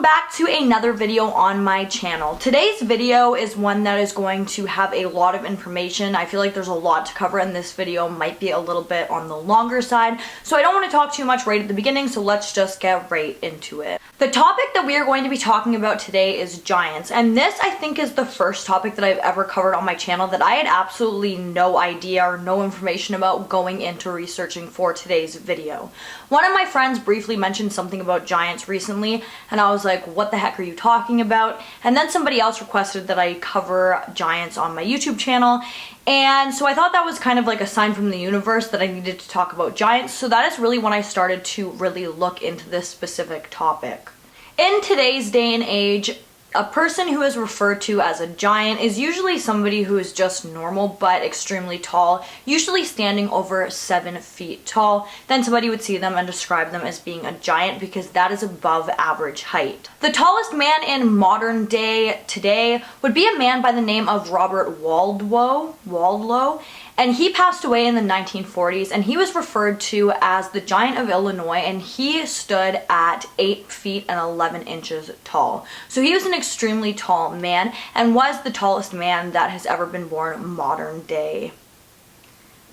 back to another video on my channel. Today's video is one that is going to have a lot of information. I feel like there's a lot to cover, and this video might be a little bit on the longer side, so I don't want to talk too much right at the beginning, so let's just get right into it. The topic that we are going to be talking about today is giants, and this I think is the first topic that I've ever covered on my channel that I had absolutely no idea or no information about going into researching for today's video. One of my friends briefly mentioned something about giants recently, and I was like, what the heck are you talking about? And then somebody else requested that I cover giants on my YouTube channel, and so I thought that was kind of like a sign from the universe that I needed to talk about giants, so that is really when I started to really look into this specific topic. In today's day and age, a person who is referred to as a giant is usually somebody who is just normal but extremely tall, usually standing over 7 feet tall. Then somebody would see them and describe them as being a giant because that is above average height. The tallest man in modern day today would be a man by the name of Robert Wadlow, and he passed away in the 1940s, and he was referred to as the Giant of Illinois, and he stood at 8 feet and 11 inches tall. So he was an extremely tall man and was the tallest man that has ever been born modern day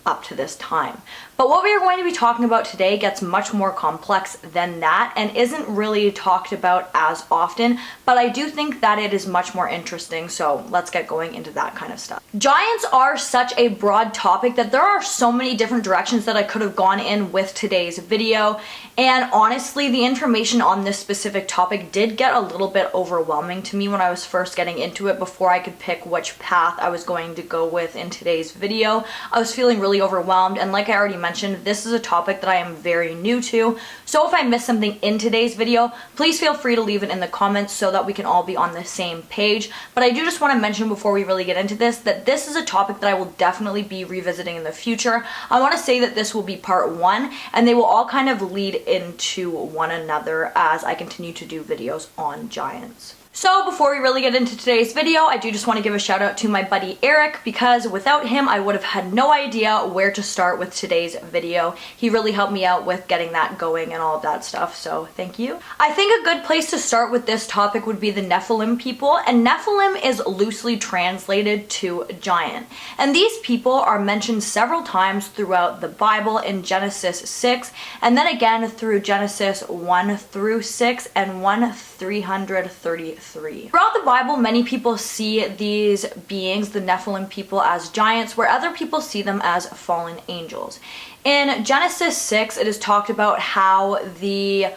up to this time. But what we are going to be talking about today gets much more complex than that and isn't really talked about as often, but I do think that it is much more interesting, so let's get going into that kind of stuff. Giants are such a broad topic that there are so many different directions that I could have gone in with today's video, and honestly, the information on this specific topic did get a little bit overwhelming to me when I was first getting into it before I could pick which path I was going to go with in today's video. I was feeling really overwhelmed, and like I already mentioned, this is a topic that I am very new to, so if I miss something in today's video, please feel free to leave it in the comments so that we can all be on the same page. But I do just want to mention before we really get into this that this is a topic that I will definitely be revisiting in the future. I want to say that this will be part 1, and they will all kind of lead into one another as I continue to do videos on giants. So before we really get into today's video, I do just want to give a shout out to my buddy Eric, because without him I would have had no idea where to start with today's video. He really helped me out with getting that going and all of that stuff, so thank you. I think a good place to start with this topic would be the Nephilim people, and Nephilim is loosely translated to giant. And these people are mentioned several times throughout the Bible in Genesis 6, and then again through Genesis 1 through 6 and 1-333. Throughout the Bible, many people see these beings, the Nephilim people, as giants, where other people see them as fallen angels. In Genesis 6, it is talked about how the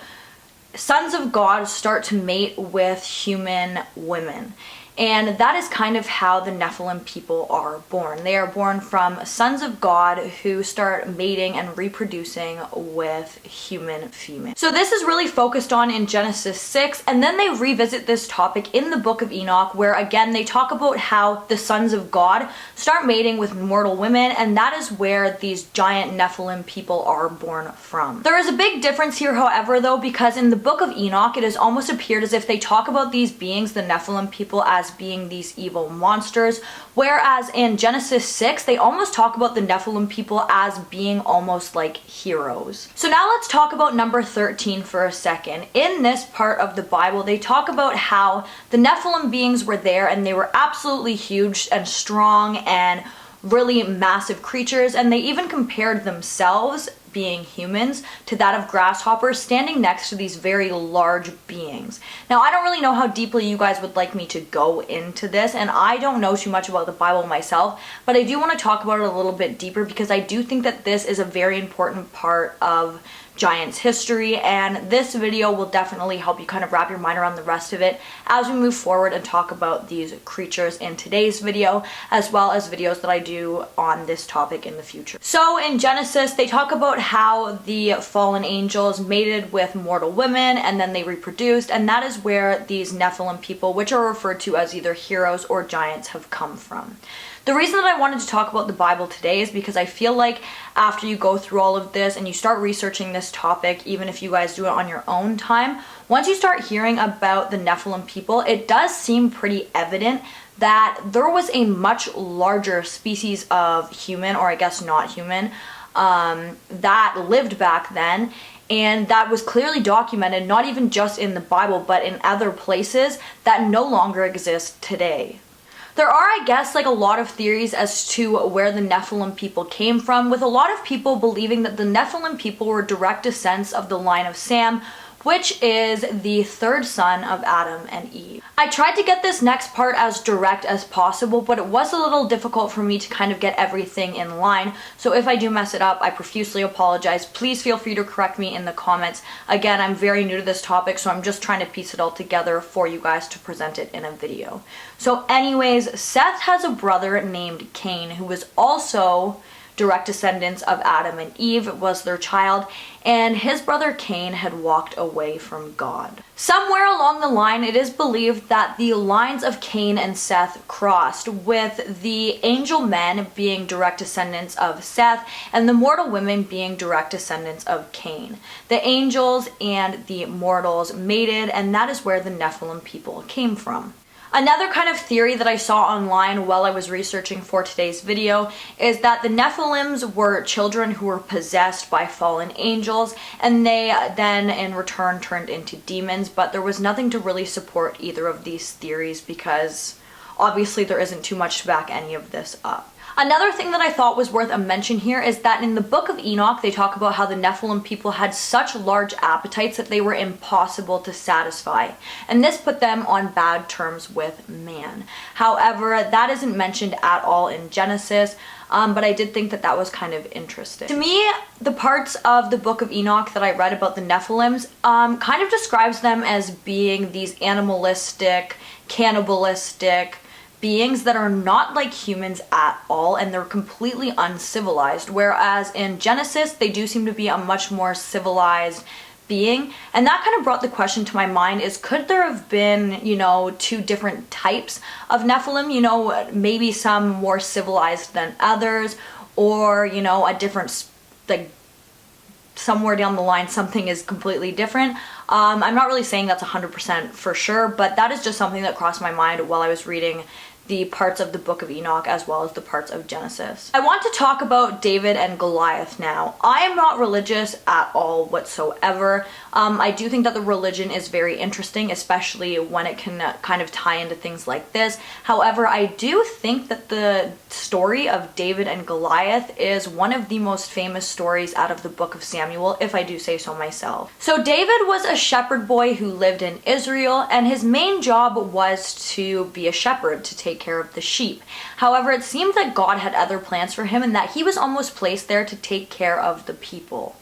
sons of God start to mate with human women. And that is kind of how the Nephilim people are born. They are born from sons of God who start mating and reproducing with human females. So this is really focused on in Genesis 6, and then they revisit this topic in the book of Enoch, where again they talk about how the sons of God start mating with mortal women, and that is where these giant Nephilim people are born from. There is a big difference here, however, though, because in the book of Enoch it has almost appeared as if they talk about these beings, the Nephilim people, as being these evil monsters, whereas in Genesis 6 they almost talk about the Nephilim people as being almost like heroes. So now let's talk about number 13 for a second. In this part of the Bible they talk about how the Nephilim beings were there and they were absolutely huge and strong and really massive creatures, and they even compared themselves, being humans, to that of grasshoppers, standing next to these very large beings. Now, I don't really know how deeply you guys would like me to go into this, and I don't know too much about the Bible myself, but I do want to talk about it a little bit deeper because I do think that this is a very important part of giants history, and this video will definitely help you kind of wrap your mind around the rest of it as we move forward and talk about these creatures in today's video, as well as videos that I do on this topic in the future. So in Genesis they talk about how the fallen angels mated with mortal women and then they reproduced, and that is where these Nephilim people, which are referred to as either heroes or giants, have come from. The reason that I wanted to talk about the Bible today is because I feel like after you go through all of this and you start researching this topic, even if you guys do it on your own time, once you start hearing about the Nephilim people, it does seem pretty evident that there was a much larger species of human, or I guess not human, that lived back then, and that was clearly documented, not even just in the Bible, but in other places that no longer exist today. There are, I guess, like a lot of theories as to where the Nephilim people came from, with a lot of people believing that the Nephilim people were direct descendants of the line of Sam, which is the third son of Adam and Eve. I tried to get this next part as direct as possible, but it was a little difficult for me to kind of get everything in line, so if I do mess it up, I profusely apologize. Please feel free to correct me in the comments. Again, I'm very new to this topic, so I'm just trying to piece it all together for you guys to present it in a video. So anyways, Seth has a brother named Cain, who was also direct descendants of Adam and Eve, was their child, and his brother Cain had walked away from God. Somewhere along the line, it is believed that the lines of Cain and Seth crossed, with the angel men being direct descendants of Seth and the mortal women being direct descendants of Cain. The angels and the mortals mated, and that is where the Nephilim people came from. Another kind of theory that I saw online while I was researching for today's video is that the Nephilims were children who were possessed by fallen angels, and they then in return turned into demons, but there was nothing to really support either of these theories because obviously there isn't too much to back any of this up. Another thing that I thought was worth a mention here is that in the book of Enoch, they talk about how the Nephilim people had such large appetites that they were impossible to satisfy, and this put them on bad terms with man. However, that isn't mentioned at all in Genesis, but I did think that that was kind of interesting. To me, the parts of the book of Enoch that I read about the Nephilims kind of describes them as being these animalistic, cannibalistic beings that are not like humans at all, and they're completely uncivilized, whereas in Genesis they do seem to be a much more civilized being. And that kind of brought the question to my mind is, could there have been, two different types of Nephilim, maybe some more civilized than others, or a different, like, somewhere down the line something is completely different. I'm not really saying that's 100% for sure, but that is just something that crossed my mind while I was reading the parts of the book of Enoch as well as the parts of Genesis. I want to talk about David and Goliath now. I am not religious at all whatsoever. I do think that the religion is very interesting, especially when it can kind of tie into things like this. However, I do think that the story of David and Goliath is one of the most famous stories out of the book of Samuel, if I do say so myself. So David was a shepherd boy who lived in Israel, and his main job was to be a shepherd, to take care of the sheep. However, it seemed that God had other plans for him and that he was almost placed there to take care of the people.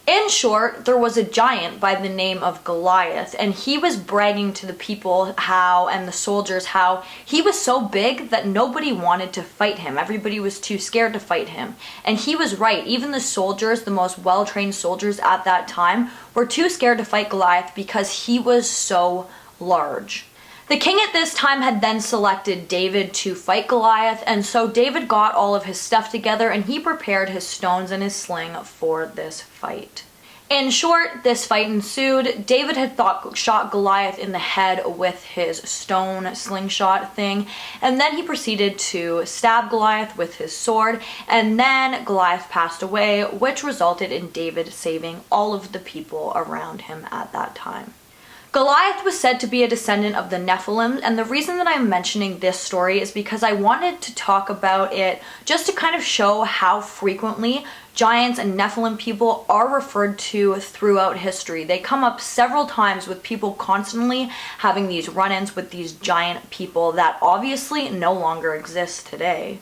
In short, there was a giant by the name of Goliath, and he was bragging to the people and the soldiers how he was so big that nobody wanted to fight him. Everybody was too scared to fight him. And he was right. Even the soldiers, the most well-trained soldiers at that time, were too scared to fight Goliath because he was so large. The king at this time had then selected David to fight Goliath, and so David got all of his stuff together and he prepared his stones and his sling for this fight. In short, this fight ensued. David had shot Goliath in the head with his stone slingshot thing, and then he proceeded to stab Goliath with his sword, and then Goliath passed away, which resulted in David saving all of the people around him at that time. Goliath was said to be a descendant of the Nephilim, and the reason that I'm mentioning this story is because I wanted to talk about it just to kind of show how frequently giants and Nephilim people are referred to throughout history. They come up several times with people constantly having these run-ins with these giant people that obviously no longer exist today.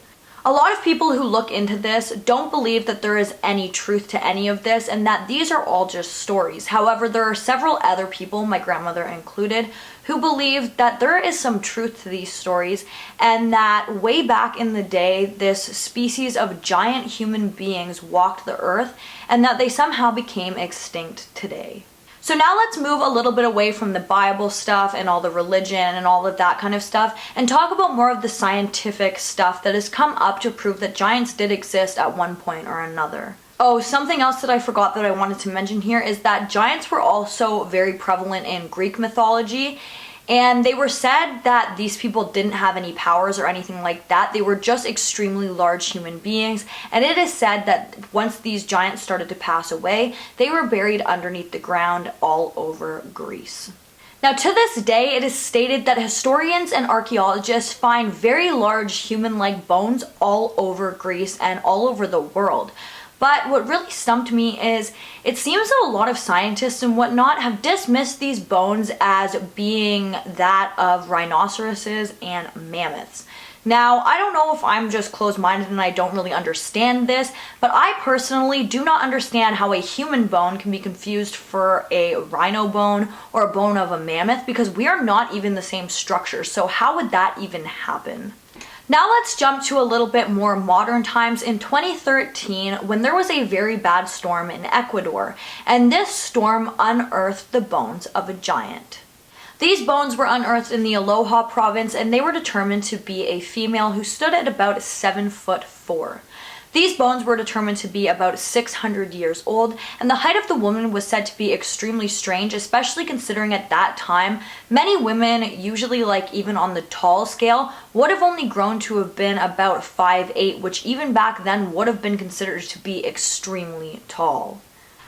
A lot of people who look into this don't believe that there is any truth to any of this and that these are all just stories. However, there are several other people, my grandmother included, who believe that there is some truth to these stories and that way back in the day, this species of giant human beings walked the earth and that they somehow became extinct today. So now let's move a little bit away from the Bible stuff and all the religion and all of that kind of stuff and talk about more of the scientific stuff that has come up to prove that giants did exist at one point or another. Oh, something else that I forgot that I wanted to mention here is that giants were also very prevalent in Greek mythology. And they were said that these people didn't have any powers or anything like that. They were just extremely large human beings. And it is said that once these giants started to pass away, they were buried underneath the ground all over Greece. Now, to this day, it is stated that historians and archaeologists find very large human-like bones all over Greece and all over the world. But what really stumped me is it seems that a lot of scientists and whatnot have dismissed these bones as being that of rhinoceroses and mammoths. Now, I don't know if I'm just closed-minded and I don't really understand this, but I personally do not understand how a human bone can be confused for a rhino bone or a bone of a mammoth, because we are not even the same structure. So how would that even happen? Now let's jump to a little bit more modern times in 2013, when there was a very bad storm in Ecuador, and this storm unearthed the bones of a giant. These bones were unearthed in the Aloha province, and they were determined to be a female who stood at about 7'4". These bones were determined to be about 600 years old, and the height of the woman was said to be extremely strange, especially considering at that time, many women, usually like even on the tall scale, would have only grown to have been about 5'8", which even back then would have been considered to be extremely tall.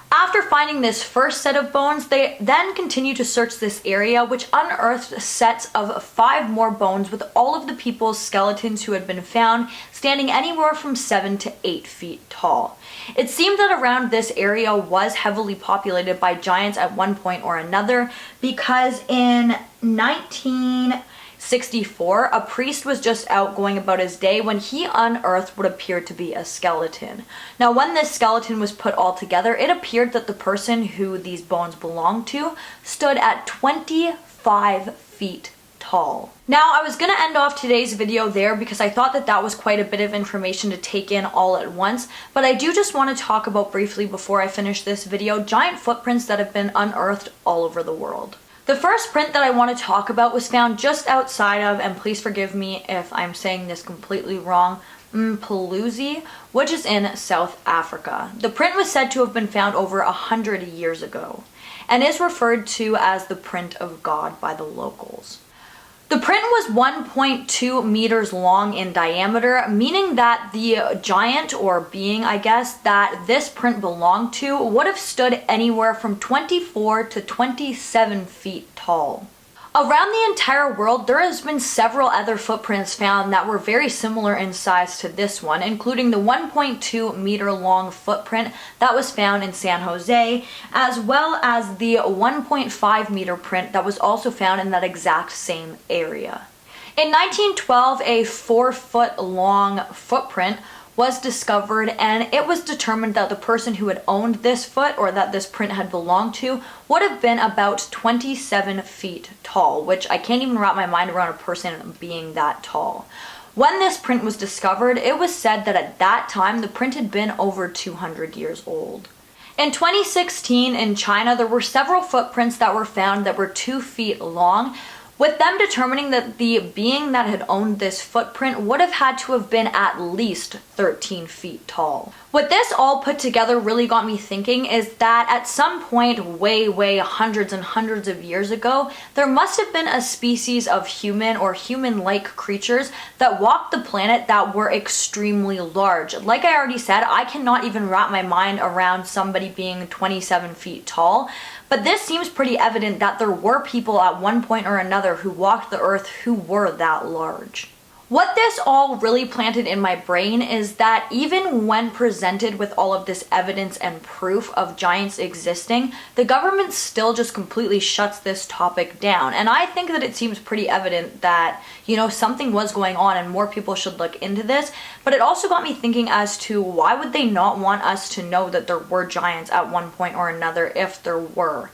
After finding this first set of bones, they then continued to search this area, which unearthed sets of 5 more bones with all of the people's skeletons who had been found standing anywhere from 7 to 8 feet tall. It seemed that around this area was heavily populated by giants at one point or another, because in 1964, a priest was just out going about his day when he unearthed what appeared to be a skeleton. Now, when this skeleton was put all together, it appeared that the person who these bones belonged to stood at 25 feet tall. Now, I was going to end off today's video there because I thought that that was quite a bit of information to take in all at once, but I do just want to talk about briefly before I finish this video, giant footprints that have been unearthed all over the world. The first print that I want to talk about was found just outside of, and please forgive me if I'm saying this completely wrong, Mpuluzi, which is in South Africa. The print was said to have been found over 100 years ago, and is referred to as the print of God by the locals. The print was 1.2 meters long in diameter, meaning that the giant, or being I guess, that this print belonged to would have stood anywhere from 24 to 27 feet tall. Around the entire world, there has been several other footprints found that were very similar in size to this one, including the 1.2 meter long footprint that was found in San Jose, as well as the 1.5 meter print that was also found in that exact same area. In 1912, a 4-foot long footprint was discovered, and it was determined that the person who had owned this foot, or that this print had belonged to, would have been about 27 feet tall, which I can't even wrap my mind around a person being that tall. When this print was discovered, it was said that at that time the print had been over 200 years old. In 2016 in China, there were several footprints that were found that were 2 feet long, with them determining that the being that had owned this footprint would have had to have been at least 13 feet tall. What this all put together really got me thinking is that at some point way hundreds and hundreds of years ago, there must have been a species of human or human-like creatures that walked the planet that were extremely large. Like I already said, I cannot even wrap my mind around somebody being 27 feet tall, but this seems pretty evident that there were people at one point or another who walked the earth who were that large. What this all really planted in my brain is that even when presented with all of this evidence and proof of giants existing, the government still just completely shuts this topic down. And I think that it seems pretty evident that, something was going on and more people should look into this. But it also got me thinking as to why would they not want us to know that there were giants at one point or another if there were.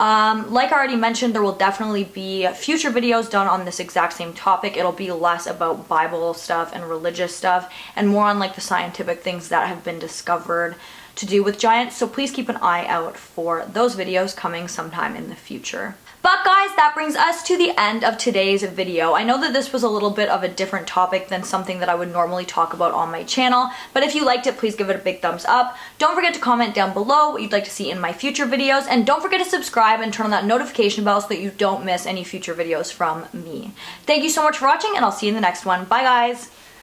Like I already mentioned, there will definitely be future videos done on this exact same topic. It'll be less about Bible stuff and religious stuff and more on like the scientific things that have been discovered to do with giants. So please keep an eye out for those videos coming sometime in the future. But guys, that brings us to the end of today's video. I know that this was a little bit of a different topic than something that I would normally talk about on my channel, but if you liked it, please give it a big thumbs up. Don't forget to comment down below what you'd like to see in my future videos, and don't forget to subscribe and turn on that notification bell so that you don't miss any future videos from me. Thank you so much for watching, and I'll see you in the next one. Bye guys!